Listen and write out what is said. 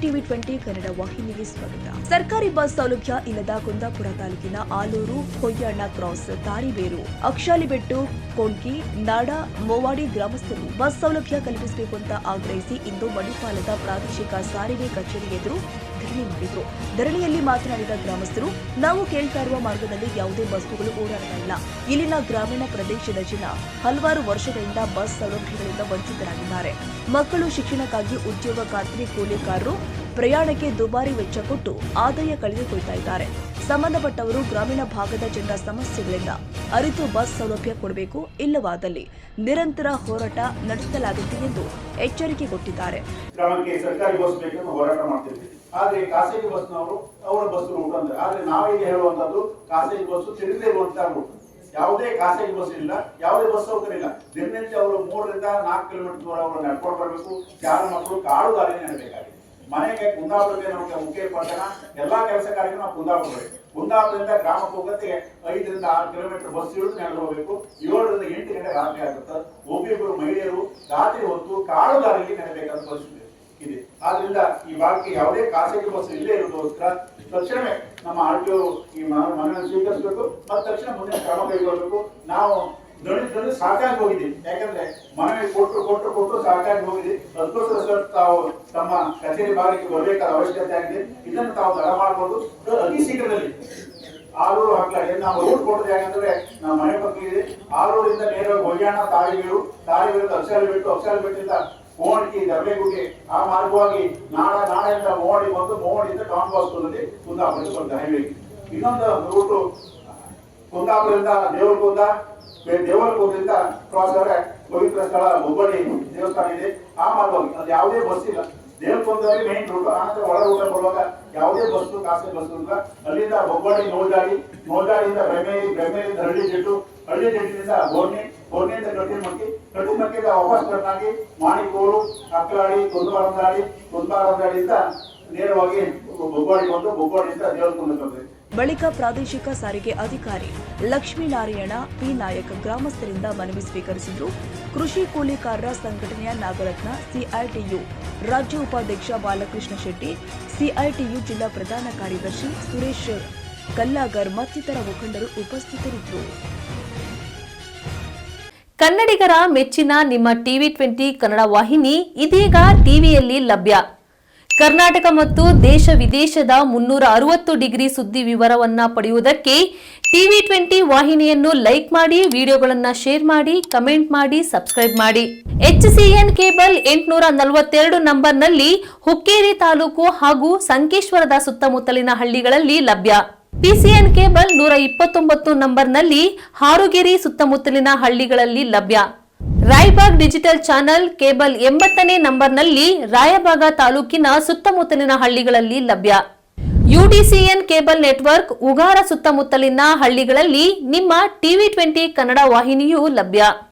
TV 20 Kannada ವಾಹಿನಿಗೆ ಸ್ವಾಗತ. ಸರ್ಕಾರಿ ಬಸ್ ಸೌಲಭ್ಯ ಇಲ್ಲದ ಕುಂದಾಪುರ ತಾಲೂಕಿನ ಆಲೂರು, ಹೊಯ್ಯಣ್ಣ ಕ್ರಾಸ್, ತಾರಿಬೇರು, ಅಕ್ಷಾಲಿಬೆಟ್ಟು, ಕೋಣ್ಕಿ, ನಾಡ, ಮೋವಾಡಿ ಗ್ರಾಮಸ್ಥರು ಬಸ್ ಸೌಲಭ್ಯ ಕಲ್ಪಿಸಬೇಕು ಅಂತ ಆಗ್ರಹಿಸಿ ಇಂದು ಮಣಿಪಾಲದ ಪ್ರಾದೇಶಿಕ ಸಾರಿಗೆ ಕಚೇರಿ ಎದುರು ಧರಣಿ ಮಾಡಿದ್ರು. ಧರಣಿಯಲ್ಲಿ ಮಾತನಾಡಿದ ಗ್ರಾಮಸ್ಥರು, ನಾವು ಕೇಳ್ತಾ ಇರುವ ಮಾರ್ಗದಲ್ಲಿ ಯಾವುದೇ ಬಸ್ಸುಗಳು ಓಡಾಡ್ತಾ ಇಲ್ಲ. ಇಲ್ಲಿನ ಗ್ರಾಮೀಣ ಪ್ರದೇಶದ ಜನ ಹಲವಾರು ವರ್ಷಗಳಿಂದ ಬಸ್ ಸೌಲಭ್ಯಗಳಿಂದ ವಂಚಿತರಾಗಿದ್ದಾರೆ. ಮಕ್ಕಳು ಶಿಕ್ಷಣಕ್ಕಾಗಿ ಉದ್ಯೋಗ ಖಾತ್ರಿ ಕೂಲಿಕಾರರು ಪ್ರಯಾಣಕ್ಕೆ ದುಬಾರಿ ವೆಚ್ಚ ಕೊಟ್ಟು ಆದಾಯ ಕಳೆದುಕೊಳ್ತಾ ಇದ್ದಾರೆ. ಸಂಬಂಧಪಟ್ಟವರು ಗ್ರಾಮೀಣ ಭಾಗದ ಜನರ ಸಮಸ್ಯೆಗಳಿಂದ ಅರಿತು ಬಸ್ ಸೌಲಭ್ಯ ಕೊಡಬೇಕು, ಇಲ್ಲವಾದಲ್ಲಿ ನಿರಂತರ ಹೋರಾಟ ನಡೆಸಲಾಗುತ್ತೆ ಎಂದು ಎಚ್ಚರಿಕೆ ಕೊಟ್ಟಿದ್ದಾರೆ. ಸರ್ಕಾರಿ ಬಸ್ ಬೇಕೆಂದು ಹೋರಾಟ ಮಾಡ್ತಿರ್ತೀವಿ, ಆದ್ರೆ ಖಾಸಗಿ ಬಸ್ನವರು ಅವರ ಬಸ್ ರೂಟ್ ಅಂದ್ರೆ, ಆದ್ರೆ ನಾವೀಗ ಹೇಳುವಂತದ್ದು ಖಾಸಗಿ ಬಸ್ ತಿಳಿದೇ ಇರುವಂತಹ ರೂಟ್. ಯಾವುದೇ ಖಾಸಗಿ ಬಸ್ ಇಲ್ಲ, ಯಾವುದೇ ಬಸ್ ಸೌಕರ್ಯ ಇಲ್ಲ. ದಿನನಿತ್ಯ ಅವರು 3 ರಿಂದ 4 ಕಿಲೋಮೀಟರ್ ದೂರ ಅವರು ನಡ್ಕೊಂಡು ಬರಬೇಕು. ಶಾಲಾ ಮಕ್ಕಳು ಕಾಡು ದಾರಿ ನಡಬೇಕಾಗಿದೆ. ಮನೆಗೆ ಕುಂದಾಪುರಕ್ಕೆ ನಮಗೆ ಮುಖ್ಯ ಪಟ್ಟಣ, ಎಲ್ಲಾ ಕೆಲಸ ಕಾರ್ಯಗಳು ನಾವು ಕುಂದಾಪುರ. ಕುಂದಾಪುರದಿಂದ ಗ್ರಾಮಕ್ಕೆ ಹೋಗಕ್ಕೆ 5 ರಿಂದ 6 ಕಿಲೋಮೀಟರ್ ಬಸ್ ಹಿಡಿದು ನಡೆದು ಹೋಗಬೇಕು. 7 ರಿಂದ 8 ಗಂಟೆ ರಾತ್ರಿ ಆಗುತ್ತೆ. ಒಬ್ಬೊಬ್ಬರು ಮಹಿಳೆಯರು ರಾತ್ರಿ ಹೊತ್ತು ಕಾಡು ದಾರಿಯಲ್ಲಿ ನಡೆಬೇಕಾದ ಪರಿಸ್ಥಿತಿ ಇದೆ. ಆದ್ರಿಂದ ಈ ಭಾಗಕ್ಕೆ ಯಾವುದೇ ಖಾಸಗಿ ಬಸ್ ಇಲ್ಲೇ ಇರೋದಕ್ಕೋಸ್ಕರ ತಕ್ಷಣವೇ ನಮ್ಮ ಆರ್ಟಿಒ ಈ ಮನವಿಯನ್ನು ಸ್ವೀಕರಿಸಬೇಕು ಮತ್ತು ತಕ್ಷಣ ಮುಂದಿನ ಕ್ರಮ ಕೈಗೊಳ್ಳಬೇಕು. ನಾವು ದಣಿದು ಸಾಕಾಗಿ ಹೋಗಿದ್ದೀವಿ. ಯಾಕಂದ್ರೆ ಮನವಿ ಕೊಟ್ಟು ಸಾಕಾಗಿ ಹೋಗಿದ್ದೀವಿ. ಅದಕ್ಕೋಸ್ಕರ ಸರ್ ತಾವು ತಮ್ಮ ಕಚೇರಿ ಭಾಗಕ್ಕೆ ಬರಬೇಕಾದ ಅವಶ್ಯಕತೆ ಆಗಿದೆ. ಇದನ್ನು ತಾವು ತಡ ಮಾಡಬಹುದು. ಅತಿ ಶೀಘ್ರದಲ್ಲಿ ಆಲೂರು ಹಾಕ್ಲಾಡಿ ನಾವು ರೂಟ್ ಕೊಟ್ಟರೆ ಯಾಕಂದ್ರೆ ನಮ್ಮ ಮನೆ ಪಕ್ಕ ಇದೆ. ಆಲೂರಿಂದ ನೇರವಾಗಿ ಹೊಯ್ಯಾಣ, ತಾಳಿಬೇರು, ಅಕ್ಷಾಲಿಬೆಟ್ಟಿಂದ ಕೋಣ್ಕಿ, ದರ್ಬೇಗುಡ್ಡಿ ಆ ಮಾರ್ಗವಾಗಿ ನಾಡಿಂದ ಮೋಡಿ ಬಂದು ಮೋಡಿಯಿಂದ ಟಾನ್ ಬಾಸ್ಕೂಲಲ್ಲಿ ಕುಂದಾಪುರಕ್ಕೆ ಬರುತ್ತೆ ಹೈವೇ. ಇನ್ನೊಂದು ರೂಟು ಕುಂದಾಪುರದಿಂದ ದೇವರಕುಂದದಿಂದ ಕ್ರಾಸ್ ಆದರೆ ಪವಿತ್ರ ಸ್ಥಳ ಹುಬ್ಬಳ್ಳಿ ದೇವಸ್ಥಾನ ಇದೆ. ಆ ಮಾರ್ಗವಾಗಿ ಅದು ಯಾವುದೇ ಬಸ್ ಇಲ್ಲ. ದೇವರಕುಂದಲ್ಲಿ ಮೇನ್ ರೂಟ್, ಆನಂತರ ಒಳ ರೂಟ್ ಬರುವಾಗ ಯಾವುದೇ ಬಸ್ಸು ಖಾಸಗಿ ಬಸ್ ಇಲ್ಲ. ಅಲ್ಲಿಂದ ಹುಬ್ಬಳ್ಳಿ ನೋಲ್ದಾಡಿಯಿಂದ ಬ್ರಹ್ಮೇಲಿಂದ ಹಳ್ಳಿಜೆಟ್ಟಿನಿಂದ ಬೋರ್ನಿಯಿಂದ ಕಟ್ಟಿಮಕ್ಕಿಯಿಂದ ವಾಪಸ್ ಕರ್ನಾಗಿ ಮಾಣಿಕೋರು, ಅಕ್ಕಲಾಡಿ, ಕುಂದಾರಂದಾಡಿಯಿಂದ ನೇರವಾಗಿ ಹುಬ್ಬಳ್ಳಿ ಬಂದು ಹುಬ್ಬಳ್ಳಿಯಿಂದ ದೇವರಕುಂದ ಬರ್ತದೆ. ಬಳಿಕ ಪ್ರಾದೇಶಿಕ ಸಾರಿಗೆ ಅಧಿಕಾರಿ ಲಕ್ಷ್ಮೀನಾರಾಯಣ ಪಿ ನಾಯಕ್ ಗ್ರಾಮಸ್ಥರಿಂದ ಮನವಿ ಸ್ವೀಕರಿಸಿದ್ರು. ಕೃಷಿ ಕೂಲಿಕಾರರ ಸಂಘಟನೆಯ ನಾಗರತ್ನ, ಸಿಐಟಿಯು ರಾಜ್ಯ ಉಪಾಧ್ಯಕ್ಷ ಬಾಲಕೃಷ್ಣ ಶೆಟ್ಟಿ, ಸಿಐಟಿಯು ಜಿಲ್ಲಾ ಪ್ರಧಾನ ಕಾರ್ಯದರ್ಶಿ ಸುರೇಶ್ ಕಲ್ಲಾಗರ್ ಮತ್ತಿತರ ಮುಖಂಡರು ಉಪಸ್ಥಿತರಿದ್ದರು. ಕನ್ನಡಿಗರ ಮೆಚ್ಚಿನ ನಿಮ್ಮ ಟಿವಿ 20 ಕನ್ನಡ ವಾಹಿನಿ ಇದೀಗ ಟಿವಿಯಲ್ಲಿ ಲಭ್ಯ. ಕರ್ನಾಟಕ ಮತ್ತು ದೇಶ ವಿದೇಶದ 360 ಡಿಗ್ರಿ ಸುದ್ದಿ ವಿವರವನ್ನ ಪಡೆಯುವುದಕ್ಕೆ ಟಿವಿ 20 ವಾಹಿನಿಯನ್ನು ಲೈಕ್ ಮಾಡಿ, ವಿಡಿಯೋಗಳನ್ನು ಶೇರ್ ಮಾಡಿ, ಕಮೆಂಟ್ ಮಾಡಿ, ಸಬ್ಸ್ಕ್ರೈಬ್ ಮಾಡಿ. HCN ಕೇಬಲ್ 842 ನಂಬರ್ನಲ್ಲಿ ಹುಕ್ಕೇರಿ ತಾಲೂಕು ಹಾಗೂ ಸಂಕೇಶ್ವರದ ಸುತ್ತಮುತ್ತಲಿನ ಹಳ್ಳಿಗಳಲ್ಲಿ ಲಭ್ಯ. PCN ಕೇಬಲ್ 129 ನಂಬರ್ನಲ್ಲಿ ಹಾರುಗೆರೆ ಸುತ್ತಮುತ್ತಲಿನ ಹಳ್ಳಿಗಳಲ್ಲಿ ಲಭ್ಯ. ರಾಯಬಾಗ್ ಡಿಜಿಟಲ್ ಚಾನೆಲ್ ಕೇಬಲ್ 80ನೇ ನಂಬರ್ನಲ್ಲಿ ರಾಯಬಾಗ ತಾಲೂಕಿನ ಸುತ್ತಮುತ್ತಲಿನ ಹಳ್ಳಿಗಳಲ್ಲಿ ಲಭ್ಯ. UDCN ಕೇಬಲ್ ನೆಟ್ವರ್ಕ್ ಉಗಾರ ಸುತ್ತಮುತ್ತಲಿನ ಹಳ್ಳಿಗಳಲ್ಲಿ ನಿಮ್ಮ ಟಿವಿ 20 ಕನ್ನಡ ವಾಹಿನಿಯೂ ಲಭ್ಯ.